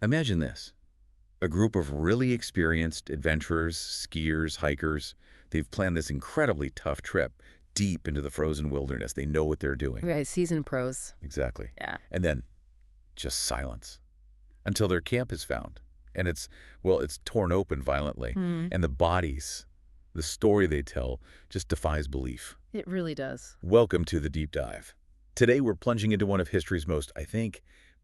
Imagine this. A group of really experienced adventurers, skiers, hikers. They've planned this incredibly tough trip deep into the frozen wilderness. They know what they're doing. Right, seasoned pros. Exactly. Yeah. And then just silence until their camp is found. And it's torn open violently. Hmm. And the bodies, the story they tell, just defies belief. It really does. Welcome to the deep dive. Today we're plunging into one of history's most, I think,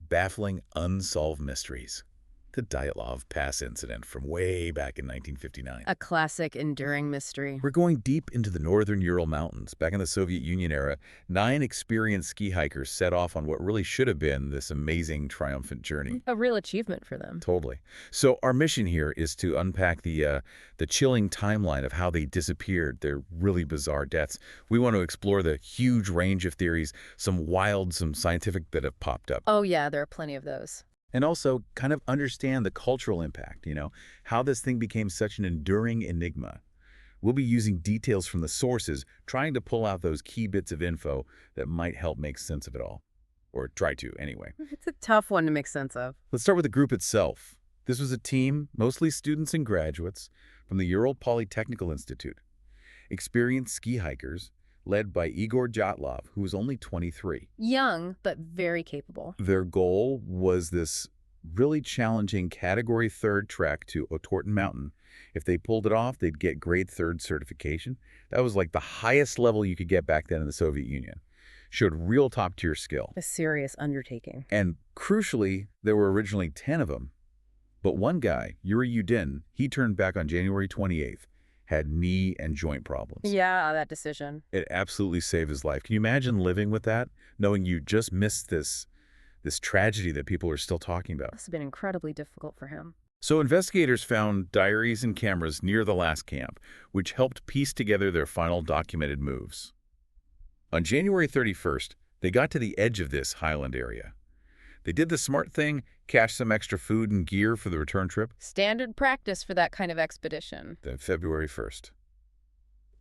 baffling unsolved mysteries. The Dyatlov Pass Incident from way back in 1959. A classic, enduring mystery. We're going deep into the northern Ural Mountains. Back in the Soviet Union era, 9 experienced ski hikers set off on what really should have been this amazing, triumphant journey. A real achievement for them. Totally. So our mission here is to unpack the chilling timeline of how they disappeared, their really bizarre deaths. We want to explore the huge range of theories, some wild, some scientific that have popped up. Oh yeah, there are plenty of those. And also kind of understand the cultural impact, how this thing became such an enduring enigma. We'll be using details from the sources, trying to pull out those key bits of info that might help make sense of it all. Or try to, anyway. It's a tough one to make sense of. Let's start with the group itself. This was a team, mostly students and graduates, from the Ural Polytechnical Institute. Experienced ski hikers, led by Igor Dyatlov, who was only 23. Young, but very capable. Their goal was this really challenging Category 3rd trek to Otorten Mountain. If they pulled it off, they'd get Grade 3rd certification. That was like the highest level you could get back then in the Soviet Union. Showed real top-tier skill. A serious undertaking. And crucially, there were originally 10 of them. But one guy, Yuri Yudin, he turned back on January 28th, had knee and joint problems. Yeah, that decision. It absolutely saved his life. Can you imagine living with that, knowing you just missed this tragedy that people are still talking about? Must have been incredibly difficult for him. So investigators found diaries and cameras near the last camp, which helped piece together their final documented moves. On January 31st, they got to the edge of this highland area. They did the smart thing, cached some extra food and gear for the return trip. Standard practice for that kind of expedition. Then February 1st,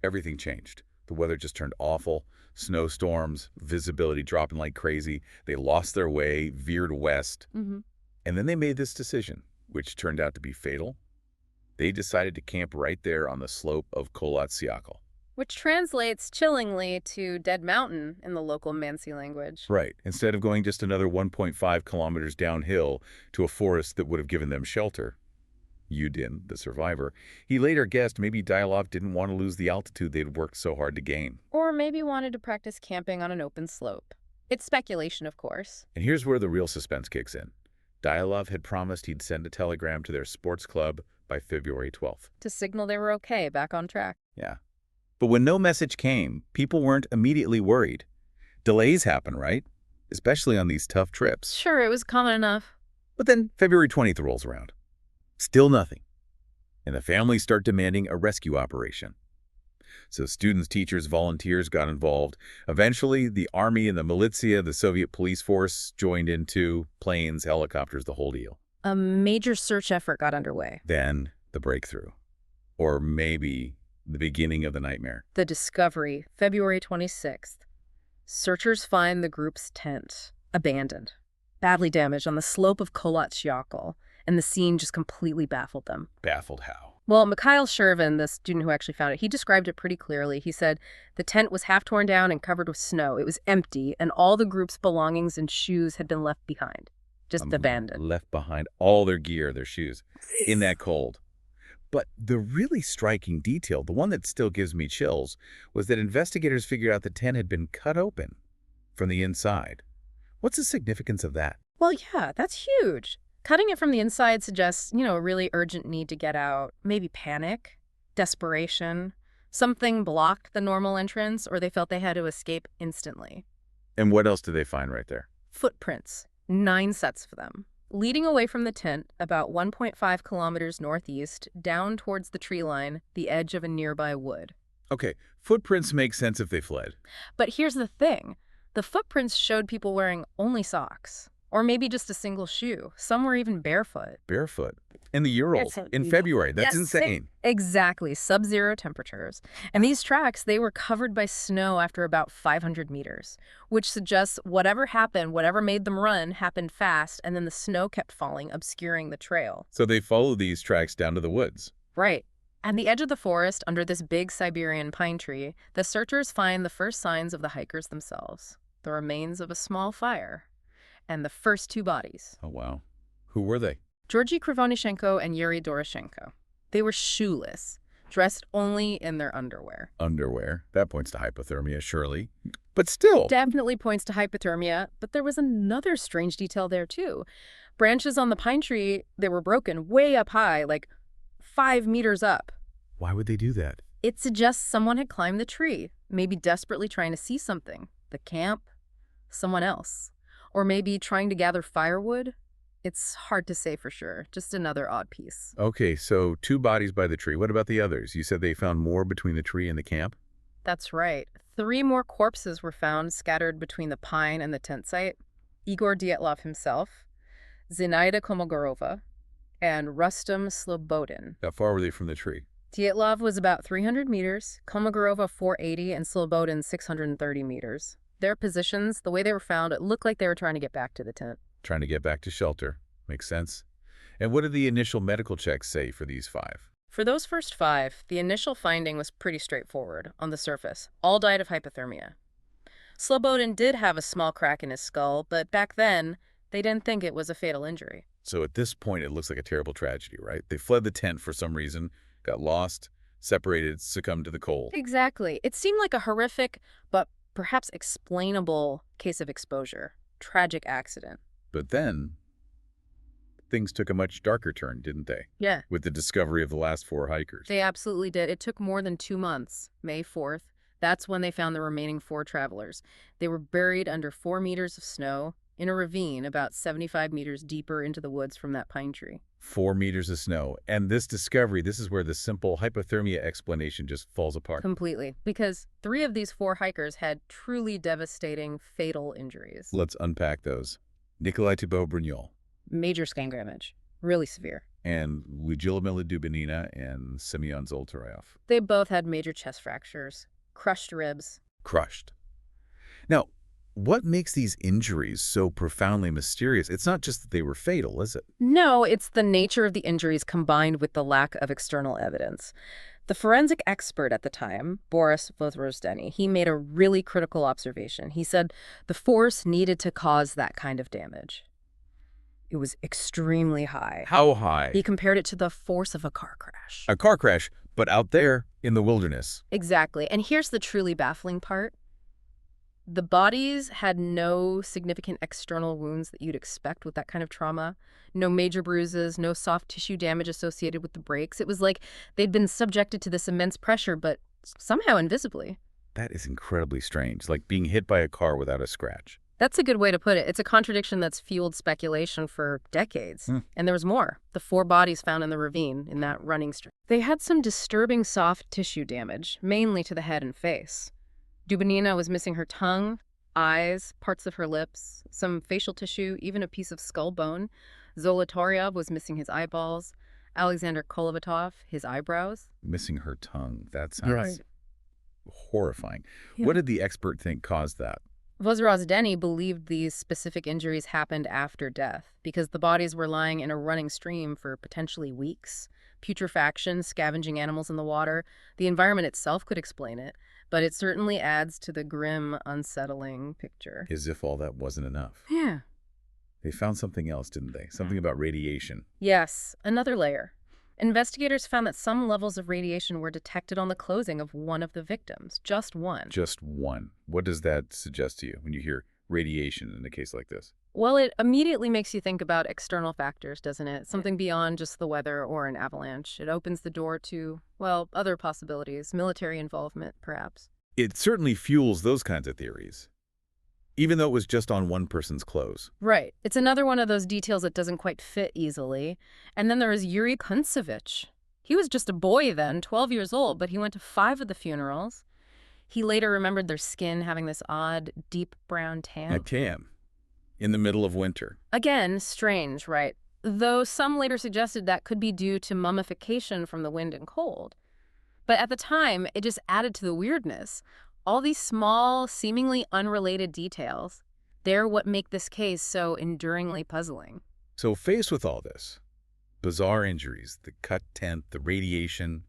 everything changed. The weather just turned awful. Snowstorms, visibility dropping like crazy. They lost their way, veered west. And then they made this decision, which turned out to be fatal. They decided to camp right there on the slope of Kolotsiakal. Which translates chillingly to Dead Mountain in the local Mansi language. Right. Instead of going just another 1.5 kilometers downhill to a forest that would have given them shelter. Yudin, the survivor, he later guessed maybe Dyatlov didn't want to lose the altitude they'd worked so hard to gain. Or maybe wanted to practice camping on an open slope. It's speculation, of course. And here's where the real suspense kicks in. Dyatlov had promised he'd send a telegram to their sports club by February 12th. To signal they were okay, back on track. Yeah. But when no message came, people weren't immediately worried. Delays happen, right? Especially on these tough trips. Sure, it was common enough. But then February 20th rolls around. Still nothing. And the families start demanding a rescue operation. So students, teachers, volunteers got involved. Eventually, the army and the militia, the Soviet police force, joined in too. Planes, helicopters, the whole deal. A major search effort got underway. Then the breakthrough. Or maybe the beginning of the nightmare. The discovery, February 26th. Searchers find the group's tent, abandoned, badly damaged on the slope of Kolotsiakal, and the scene just completely baffled them. Baffled how? Well, Mikhail Shervin, the student who actually found it, he described it pretty clearly. He said the tent was half torn down and covered with snow. It was empty, and all the group's belongings and shoes had been left behind, just abandoned. Left behind all their gear, their shoes, in that cold. But the really striking detail, the one that still gives me chills, was that investigators figured out the tent had been cut open from the inside. What's the significance of that? Well, yeah, that's huge. Cutting it from the inside suggests, a really urgent need to get out. Maybe panic, desperation. Something blocked the normal entrance, or they felt they had to escape instantly. And what else did they find right there? Footprints. 9 sets of them. Leading away from the tent, about 1.5 kilometers northeast, down towards the tree line, the edge of a nearby wood. Okay, footprints make sense if they fled. But here's the thing. The footprints showed people wearing only socks. Or maybe just a single shoe. Some were even barefoot. Barefoot. In the Urals, in February. That's Yes, insane. exactly, sub-zero temperatures. And these tracks, they were covered by snow after about 500 meters, which suggests whatever happened, whatever made them run, happened fast, and then the snow kept falling, obscuring the trail. So they follow these tracks down to the woods. Right. At the edge of the forest, under this big Siberian pine tree, the searchers find the first signs of the hikers themselves, the remains of a small fire, and the first two bodies. Oh, wow. Who were they? Georgy Krivonishenko and Yuri Doroshenko. They were shoeless, dressed only in their underwear. Underwear. That points to hypothermia, surely. But still. Definitely points to hypothermia, but there was another strange detail there, too. Branches on the pine tree, they were broken way up high, like 5 meters up. Why would they do that? It suggests someone had climbed the tree, maybe desperately trying to see something. The camp, someone else. Or maybe trying to gather firewood. It's hard to say for sure. Just another odd piece. Okay, so 2 bodies by the tree. What about the others? You said they found more between the tree and the camp? That's right. 3 more corpses were found scattered between the pine and the tent site. Igor Dyatlov himself, Zinaida Kolmogorova, and Rustam Slobodin. How far were they from the tree? Dyatlov was about 300 meters, Kolmogorova 480, and Slobodin 630 meters. Their positions, the way they were found, it looked like they were trying to get back to the tent. Trying to get back to shelter. Makes sense. And what did the initial medical checks say for these 5? For those first 5, the initial finding was pretty straightforward on the surface. All died of hypothermia. Slobodin did have a small crack in his skull, but back then, they didn't think it was a fatal injury. So at this point, it looks like a terrible tragedy, right? They fled the tent for some reason, got lost, separated, succumbed to the cold. Exactly. It seemed like a horrific, but perhaps explainable case of exposure. Tragic accident. But then, things took a much darker turn, didn't they? Yeah. With the discovery of the last 4 hikers. They absolutely did. It took more than 2 months. May 4th. That's when they found the remaining 4 travelers. They were buried under 4 meters of snow in a ravine about 75 meters deeper into the woods from that pine tree. 4 meters of snow. And this discovery, this is where the simple hypothermia explanation just falls apart. Completely. Because 3 of these 4 hikers had truly devastating, fatal injuries. Let's unpack those. Nikolai Thibault-Brignol. Major skin damage. Really severe. And Lyudmila Dubinina and Semyon Zolotaryov. They both had major chest fractures, crushed ribs. Crushed. Now, what makes these injuries so profoundly mysterious? It's not just that they were fatal, is it? No, it's the nature of the injuries combined with the lack of external evidence. The forensic expert at the time, Boris Vozdeny, he made a really critical observation. He said the force needed to cause that kind of damage. It was extremely high. How high? He compared it to the force of a car crash. A car crash, but out there in the wilderness. Exactly. And here's the truly baffling part. The bodies had no significant external wounds that you'd expect with that kind of trauma. No major bruises, no soft tissue damage associated with the breaks. It was like they'd been subjected to this immense pressure, but somehow invisibly. That is incredibly strange, like being hit by a car without a scratch. That's a good way to put it. It's a contradiction that's fueled speculation for decades. And there was more. The 4 bodies found in the ravine in that running stream. They had some disturbing soft tissue damage, mainly to the head and face. Dubinina was missing her tongue, eyes, parts of her lips, some facial tissue, even a piece of skull bone. Zolotaryov was missing his eyeballs. Alexander Kolovatov, his eyebrows. Missing her tongue. That sounds horrifying. Yeah. What did the expert think caused that? Vozdeny believed these specific injuries happened after death because the bodies were lying in a running stream for potentially weeks. Putrefaction, scavenging animals in the water, the environment itself could explain it, but it certainly adds to the grim, unsettling picture. As if all that wasn't enough. Yeah. They found something else, didn't they? Something about radiation. Yes, another layer. Investigators found that some levels of radiation were detected on the clothing of one of the victims. Just one. Just one. What does that suggest to you when you hear radiation in a case like this? Well, it immediately makes you think about external factors, doesn't it? Something beyond just the weather or an avalanche. It opens the door to, well, other possibilities, military involvement, perhaps. It certainly fuels those kinds of theories, even though it was just on one person's clothes. Right. It's another one of those details that doesn't quite fit easily. And then there was Yuri Kuntsevich. He was just a boy then, 12 years old, but he went to 5 of the funerals. He later remembered their skin having this odd, deep brown tan. A tan. In the middle of winter. Again, strange, right? though some later suggested that could be due to mummification from the wind and cold. But at the time, it just added to the weirdness. All these small, seemingly unrelated details, they're what make this case so enduringly puzzling. So faced with all this, bizarre injuries, the cut tent, the radiation,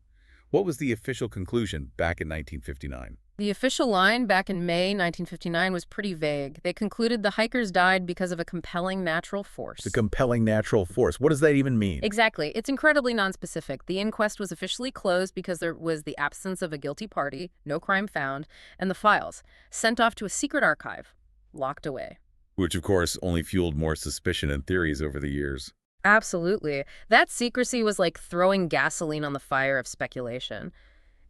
what was the official conclusion back in 1959? The official line back in May 1959 was pretty vague. They concluded the hikers died because of a compelling natural force. The compelling natural force. What does that even mean? Exactly. It's incredibly nonspecific. The inquest was officially closed because there was the absence of a guilty party, no crime found, and the files sent off to a secret archive, locked away. Which, of course, only fueled more suspicion and theories over the years. Absolutely. That secrecy was like throwing gasoline on the fire of speculation.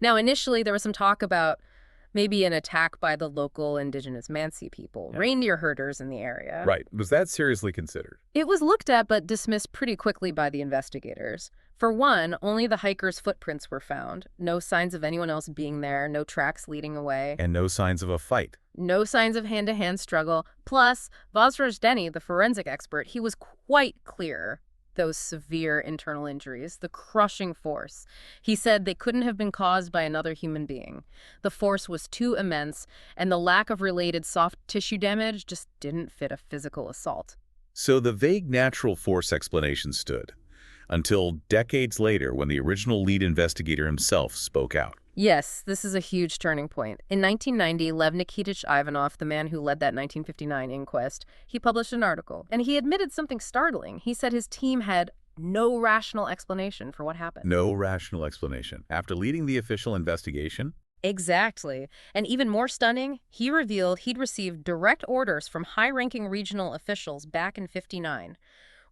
Now, initially, there was some talk about maybe an attack by the local indigenous Mansi people, reindeer herders in the area. Right. Was that seriously considered? It was looked at but dismissed pretty quickly by the investigators. For one, only the hikers' footprints were found. No signs of anyone else being there, no tracks leading away. And no signs of a fight. No signs of hand-to-hand struggle. Plus, Vazraj Deni, the forensic expert, he was quite clear those severe internal injuries, the crushing force. He said they couldn't have been caused by another human being. The force was too immense, and the lack of related soft tissue damage just didn't fit a physical assault. So the vague natural force explanation stood, until decades later when the original lead investigator himself spoke out. Yes, this is a huge turning point. In 1990, Lev Nikitich Ivanov, the man who led that 1959 inquest, he published an article, and he admitted something startling. He said his team had no rational explanation for what happened. No rational explanation. After leading the official investigation? Exactly. And even more stunning, he revealed he'd received direct orders from high-ranking regional officials back in '59.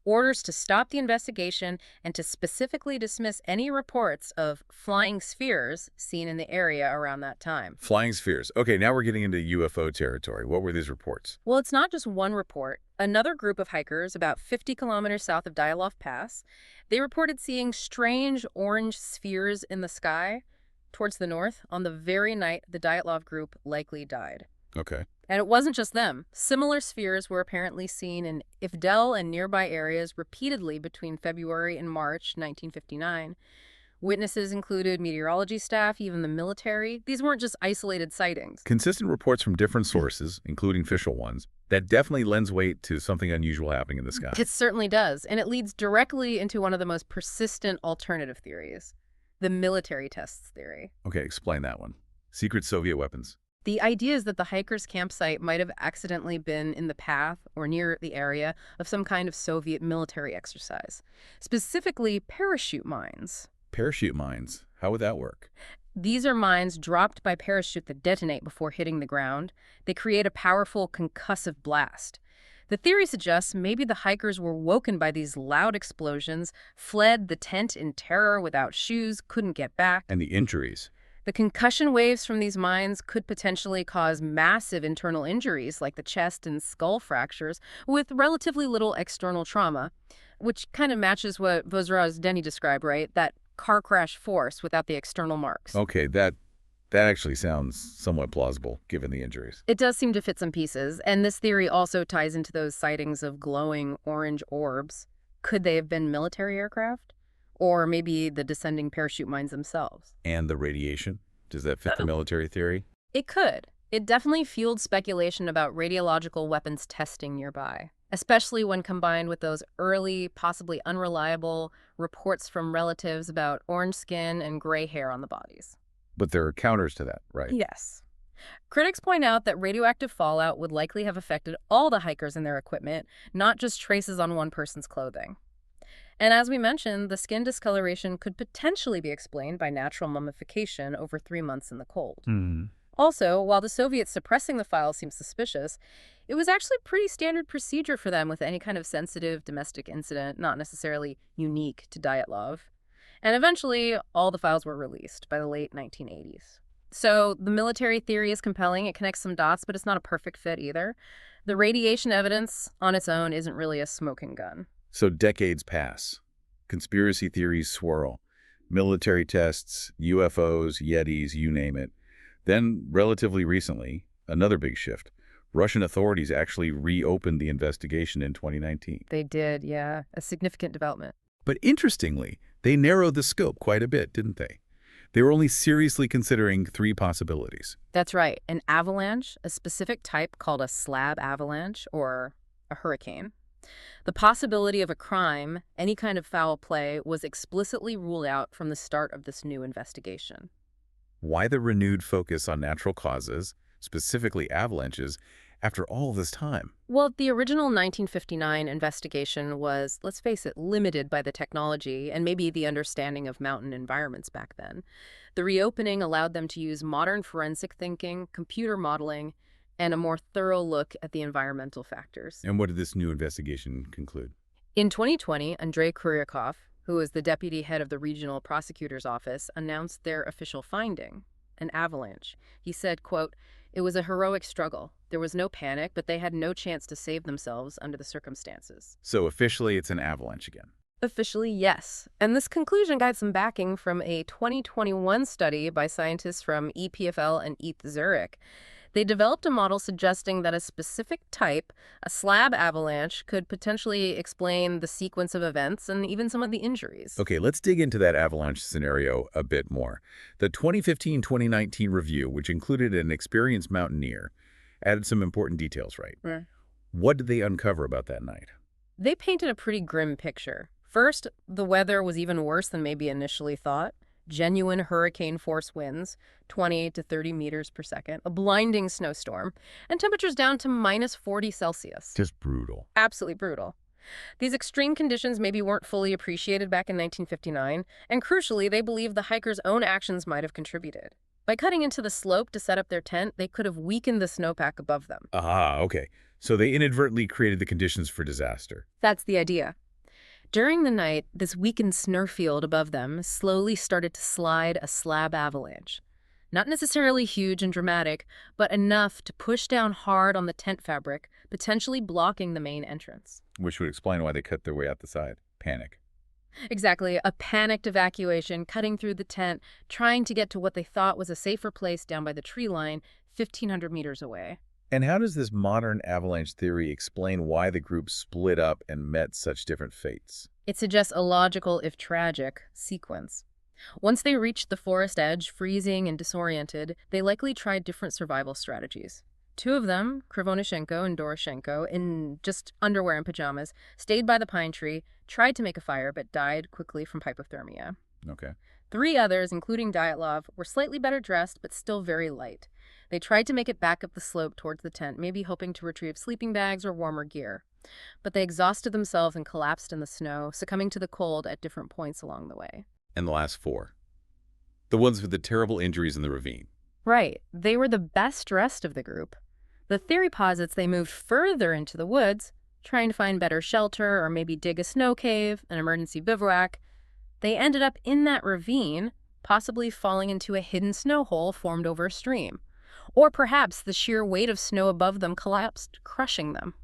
Orders to stop the investigation and to specifically dismiss any reports of flying spheres seen in the area around that time. Flying spheres. Okay, now we're getting into UFO territory. What were these reports? Well, it's not just one report. Another group of hikers, about 50 kilometers south of Dyatlov Pass, they reported seeing strange orange spheres in the sky towards the north on the very night the Dyatlov group likely died. Okay. And it wasn't just them. Similar spheres were apparently seen in Ifdel and nearby areas repeatedly between February and March 1959. Witnesses included meteorology staff, even the military. These weren't just isolated sightings. Consistent reports from different sources, including official ones, that definitely lends weight to something unusual happening in the sky. It certainly does. And it leads directly into one of the most persistent alternative theories, the military tests theory. Okay, explain that one. Secret Soviet weapons. The idea is that the hikers' campsite might have accidentally been in the path or near the area of some kind of Soviet military exercise, specifically parachute mines. Parachute mines. How would that work? These are mines dropped by parachute that detonate before hitting the ground. They create a powerful concussive blast. The theory suggests maybe the hikers were woken by these loud explosions, fled the tent in terror without shoes, couldn't get back. And the injuries. The concussion waves from these mines could potentially cause massive internal injuries like the chest and skull fractures with relatively little external trauma, which kind of matches what Vazraj Deni described, right? That car crash force without the external marks. Okay, that actually sounds somewhat plausible given the injuries. It does seem to fit some pieces, and this theory also ties into those sightings of glowing orange orbs. Could they have been military aircraft? Or maybe the descending parachute mines themselves. And the radiation? Does that fit the military theory? It could. It definitely fueled speculation about radiological weapons testing nearby, especially when combined with those early, possibly unreliable reports from relatives about orange skin and gray hair on the bodies. But there are counters to that, right? Yes. Critics point out that radioactive fallout would likely have affected all the hikers and their equipment, not just traces on one person's clothing. And as we mentioned, the skin discoloration could potentially be explained by natural mummification over 3 months in the cold. Also, while the Soviets suppressing the files seems suspicious, it was actually pretty standard procedure for them with any kind of sensitive domestic incident, not necessarily unique to Dyatlov. And eventually, all the files were released by the late 1980s. So the military theory is compelling. It connects some dots, but it's not a perfect fit either. The radiation evidence on its own isn't really a smoking gun. So decades pass. Conspiracy theories swirl. Military tests, UFOs, Yetis, you name it. Then, relatively recently, another big shift. Russian authorities actually reopened the investigation in 2019. They did, yeah. A significant development. But interestingly, they narrowed the scope quite a bit, didn't they? They were only seriously considering 3 possibilities. That's right. An avalanche, a specific type called a slab avalanche or a hurricane. The possibility of a crime, any kind of foul play, was explicitly ruled out from the start of this new investigation. Why the renewed focus on natural causes, specifically avalanches, after all this time? Well, the original 1959 investigation was, let's face it, limited by the technology and maybe the understanding of mountain environments back then. The reopening allowed them to use modern forensic thinking, computer modeling, and a more thorough look at the environmental factors. And what did this new investigation conclude? In 2020, Andrei Kuryakov, who was the deputy head of the regional prosecutor's office, announced their official finding, an avalanche. He said, quote, "It was a heroic struggle. There was no panic, but they had no chance to save themselves under the circumstances." So officially, it's an avalanche again. Officially, yes. And this conclusion got some backing from a 2021 study by scientists from EPFL and ETH Zurich. They developed a model suggesting that a specific type, a slab avalanche, could potentially explain the sequence of events and even some of the injuries. Okay, let's dig into that avalanche scenario a bit more. The 2015-2019 review, which included an experienced mountaineer, added some important details, right? Right. What did they uncover about that night? They painted a pretty grim picture. First, the weather was even worse than maybe initially thought. Genuine hurricane-force winds, 20 to 30 meters per second, a blinding snowstorm, and temperatures down to minus 40 Celsius. Just brutal. Absolutely brutal. These extreme conditions maybe weren't fully appreciated back in 1959, and crucially, they believed the hikers' own actions might have contributed. By cutting into the slope to set up their tent, they could have weakened the snowpack above them. Ah, okay. So they inadvertently created the conditions for disaster. That's the idea. During the night, this weakened snowfield above them slowly started to slide a slab avalanche. Not necessarily huge and dramatic, but enough to push down hard on the tent fabric, potentially blocking the main entrance. Which would explain why they cut their way out the side. Panic. Exactly, a panicked evacuation, cutting through the tent, trying to get to what they thought was a safer place down by the tree line, 1,500 meters away. And how does this modern avalanche theory explain why the group split up and met such different fates? It suggests a logical, if tragic, sequence. Once they reached the forest edge, freezing and disoriented, they likely tried different survival strategies. 2 of them, Krivonishenko and Doroshenko, in just underwear and pajamas, stayed by the pine tree, tried to make a fire, but died quickly from hypothermia. Okay. 3 others, including Dyatlov, were slightly better dressed, but still very light. They tried to make it back up the slope towards the tent, maybe hoping to retrieve sleeping bags or warmer gear. But they exhausted themselves and collapsed in the snow, succumbing to the cold at different points along the way. And the last 4. The ones with the terrible injuries in the ravine. Right. They were the best dressed of the group. The theory posits they moved further into the woods, trying to find better shelter or maybe dig a snow cave, an emergency bivouac. They ended up in that ravine, possibly falling into a hidden snow hole formed over a stream. Or perhaps the sheer weight of snow above them collapsed, crushing them.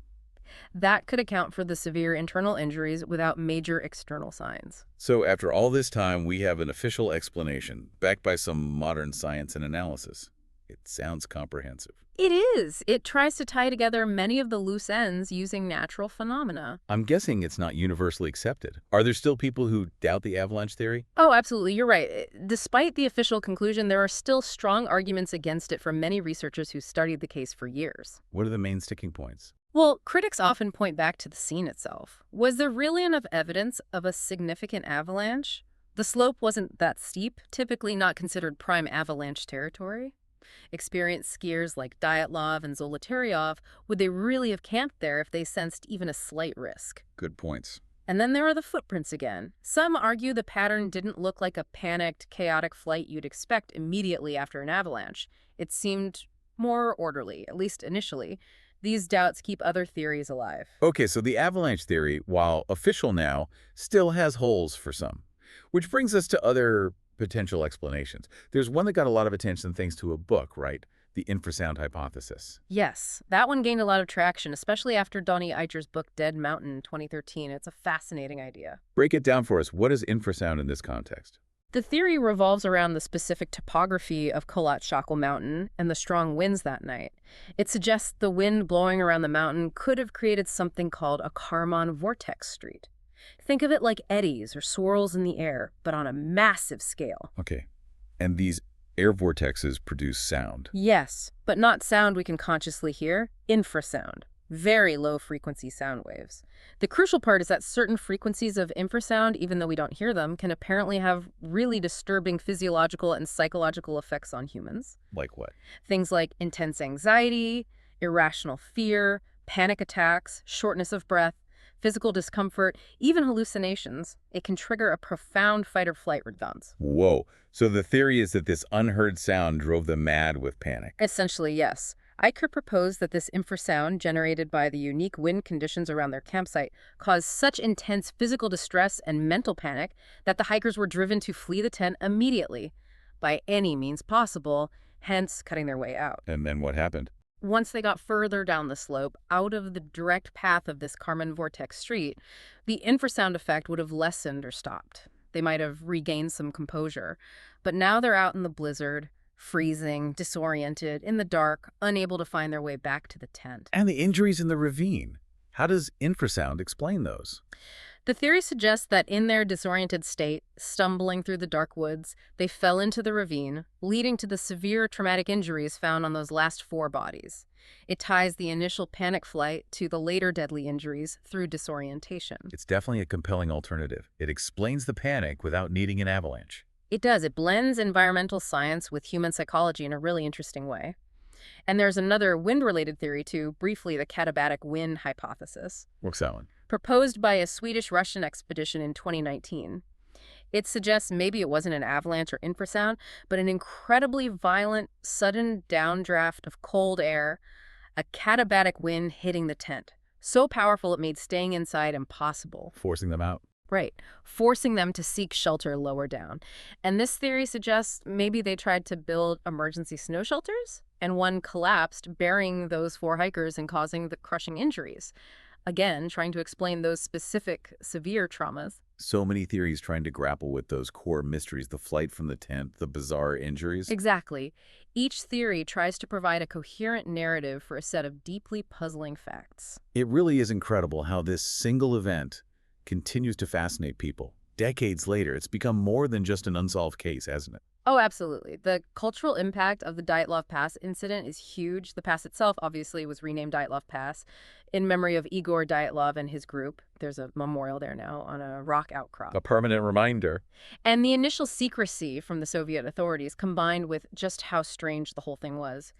That could account for the severe internal injuries without major external signs. So after all this time, we have an official explanation, backed by some modern science and analysis. It sounds comprehensive. It is. It tries to tie together many of the loose ends using natural phenomena. I'm guessing it's not universally accepted. Are there still people who doubt the avalanche theory? Oh, absolutely. You're right. Despite the official conclusion, there are still strong arguments against it from many researchers who studied the case for years. What are the main sticking points? Well, critics often point back to the scene itself. Was there really enough evidence of a significant avalanche? The slope wasn't that steep, typically not considered prime avalanche territory. Experienced skiers like Dyatlov and Zolotaryov, would they really have camped there if they sensed even a slight risk? Good points. And then there are the footprints again. Some argue the pattern didn't look like a panicked, chaotic flight you'd expect immediately after an avalanche. It seemed more orderly, at least initially. These doubts keep other theories alive. Okay, so the avalanche theory, while official now, still has holes for some. Which brings us to other potential explanations. There's one that got a lot of attention thanks to a book, right? The infrasound hypothesis. Yes, that one gained a lot of traction, especially after Donnie Eicher's book Dead Mountain in 2013. It's a fascinating idea. Break it down for us. What is infrasound in this context? The theory revolves around the specific topography of Kholat Mountain and the strong winds that night. It suggests the wind blowing around the mountain could have created something called a Kármán vortex street. Think of it like eddies or swirls in the air, but on a massive scale. Okay. And these air vortexes produce sound. Yes, but not sound we can consciously hear, infrasound. Very low-frequency sound waves. The crucial part is that certain frequencies of infrasound, even though we don't hear them, can apparently have really disturbing physiological and psychological effects on humans. Like what? Things like intense anxiety, irrational fear, panic attacks, shortness of breath, physical discomfort, even hallucinations. It can trigger a profound fight-or-flight response. Whoa. So the theory is that this unheard sound drove them mad with panic. Essentially, yes. I could propose that this infrasound, generated by the unique wind conditions around their campsite, caused such intense physical distress and mental panic that the hikers were driven to flee the tent immediately, by any means possible, hence cutting their way out. And then what happened? Once they got further down the slope, out of the direct path of this Kármán vortex street, the infrasound effect would have lessened or stopped. They might have regained some composure. But now they're out in the blizzard, freezing, disoriented, in the dark, unable to find their way back to the tent. And the injuries in the ravine. How does infrasound explain those? The theory suggests that in their disoriented state, stumbling through the dark woods, they fell into the ravine, leading to the severe traumatic injuries found on those last 4 bodies. It ties the initial panic flight to the later deadly injuries through disorientation. It's definitely a compelling alternative. It explains the panic without needing an avalanche. It does. It blends environmental science with human psychology in a really interesting way. And there's another wind-related theory, too, briefly the katabatic wind hypothesis. What's that one? Proposed by a Swedish-Russian expedition in 2019. It suggests maybe it wasn't an avalanche or infrasound, but an incredibly violent, sudden downdraft of cold air, a katabatic wind hitting the tent. So powerful it made staying inside impossible. Forcing them out. Right, forcing them to seek shelter lower down. And this theory suggests maybe they tried to build emergency snow shelters, and one collapsed, burying those 4 hikers and causing the crushing injuries. Again, trying to explain those specific severe traumas. So many theories trying to grapple with those core mysteries, the flight from the tent, the bizarre injuries. Exactly. Each theory tries to provide a coherent narrative for a set of deeply puzzling facts. It really is incredible how this single event continues to fascinate people. Decades later, it's become more than just an unsolved case, hasn't it? Oh, absolutely. The cultural impact of the Dyatlov Pass incident is huge. The pass itself, obviously, was renamed Dyatlov Pass in memory of Igor Dyatlov and his group. There's a memorial there now on a rock outcrop. A permanent reminder. And the initial secrecy from the Soviet authorities, combined with just how strange the whole thing was,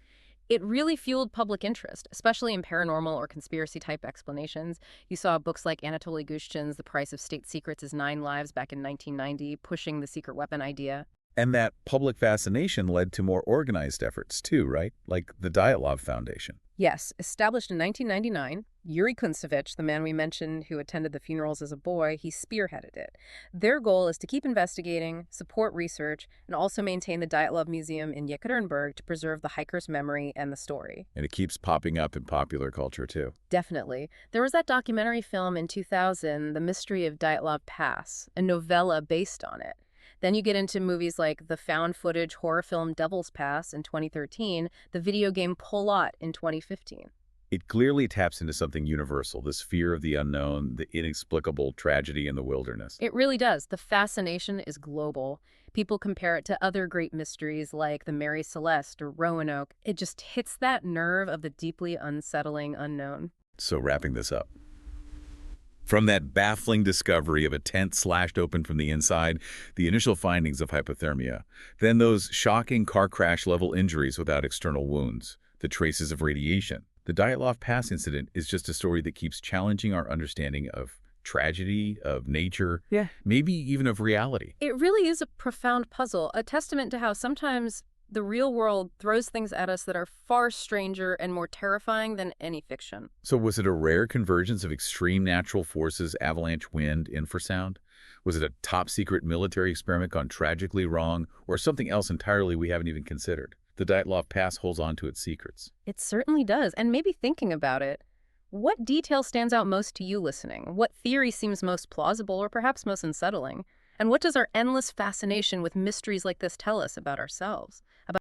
it really fueled public interest, especially in paranormal or conspiracy-type explanations. You saw books like Anatoly Gushchin's The Price of State Secrets is 9 Lives back in 1990, pushing the secret weapon idea. And that public fascination led to more organized efforts too, right? Like the Dyatlov Foundation. Yes, established in 1999, Yuri Kuntsevich, the man we mentioned who attended the funerals as a boy, he spearheaded it. Their goal is to keep investigating, support research, and also maintain the Dyatlov Museum in Yekaterinburg to preserve the hiker's memory and the story. And it keeps popping up in popular culture too. Definitely. There was that documentary film in 2000, The Mystery of Dyatlov Pass, a novella based on it. Then you get into movies like the found footage horror film Devil's Pass in 2013, the video game Polot in 2015. It clearly taps into something universal, this fear of the unknown, the inexplicable tragedy in the wilderness. It really does. The fascination is global. People compare it to other great mysteries like the Mary Celeste or Roanoke. It just hits that nerve of the deeply unsettling unknown. So wrapping this up. From that baffling discovery of a tent slashed open from the inside, the initial findings of hypothermia, then those shocking car crash-level injuries without external wounds, the traces of radiation. The Dyatlov Pass incident is just a story that keeps challenging our understanding of tragedy, of nature, maybe even of reality. It really is a profound puzzle, a testament to how sometimes the real world throws things at us that are far stranger and more terrifying than any fiction. So was it a rare convergence of extreme natural forces, avalanche, wind, infrasound? Was it a top-secret military experiment gone tragically wrong, or something else entirely we haven't even considered? The Dyatlov Pass holds on to its secrets. It certainly does, and maybe thinking about it, what detail stands out most to you listening? What theory seems most plausible or perhaps most unsettling? And what does our endless fascination with mysteries like this tell us about ourselves?